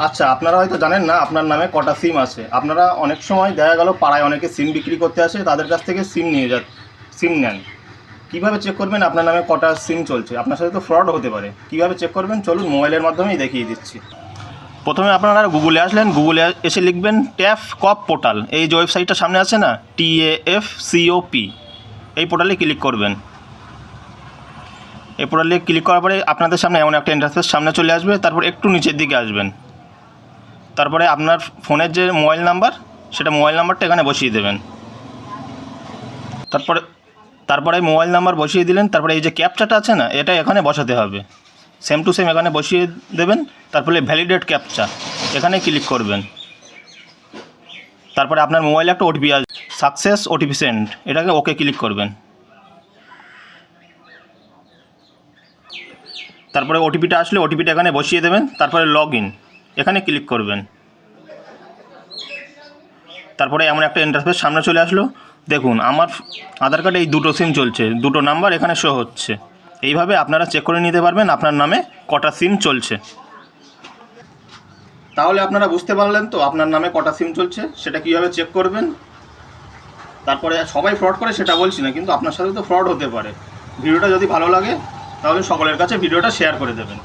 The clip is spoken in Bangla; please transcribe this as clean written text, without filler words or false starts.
আচ্ছা, আপনারা হয়তো জানেন না আপনার নামে কটা সিম আছে। আপনারা অনেক সময় দেখা গেল পাড়ায় অনেকে সিম বিক্রি করতে আসে, তাদের কাছ থেকে সিম নেন। কীভাবে চেক করবেন আপনার নামে কটা সিম চলছে? আপনার সাথে তো ফ্রড হতে পারে। কীভাবে চেক করবেন চলুন মোবাইলের মাধ্যমেই দেখিয়ে দিচ্ছি। প্রথমে আপনারা গুগলে আসলেন, গুগলে এসে লিখবেন ট্যাফ কপ পোর্টাল। এই যে ওয়েবসাইটটা সামনে আছে না, TAFCOP, এই পোর্টালে ক্লিক করবেন। এই পোর্টালে ক্লিক করার পরে আপনাদের সামনে এমন একটা ইন্টারফেস সামনে চলে আসবে। তারপর একটু নিচের দিকে আসবেন, তারপরে আপনার ফোনের যে মোবাইল নাম্বার, সেটা মোবাইল নাম্বারটা এখানে বসিয়ে দেবেন। তারপরে মোবাইল নাম্বার বসিয়ে দিলেন। তারপরে এই যে ক্যাপচাটা আছে না, এটা এখানে বসাতে হবে, সেম টু সেম এখানে বসিয়ে দেবেন। তারপরে ভ্যালিডেট ক্যাপচা, এখানে ক্লিক করবেন। তারপরে আপনার মোবাইলে একটা ওটিপি আসবে, সাকসেস ওটিপি সেন্ড, এটাকে ওকে ক্লিক করবেন। তারপরে ওটিপিটা আসলে ওটিপিটা এখানে বসিয়ে দেবেন। তারপরে লগ ইন, এখানে ক্লিক করবেন। তারপরে এমন একটা ইন্টারফেস সামনে চলে আসলো। দেখুন আমার আধার কার্ডে এই দুটো সিম চলছে, দুটো নাম্বার এখানে শো হচ্ছে। এইভাবে আপনারা চেক করে নিতে পারবেন আপনার নামে কটা সিম চলছে। তাহলে আপনারা বুঝতে পারলেন তো আপনার নামে কটা সিম চলছে, সেটা কীভাবে চেক করবেন। তারপরে সবাই ফ্রড করে সেটা বলছি না, কিন্তু আপনার সাথে তো ফ্রড হতে পারে। ভিডিওটা যদি ভালো লাগে তাহলে সকলের কাছে ভিডিওটা শেয়ার করে দেবেন।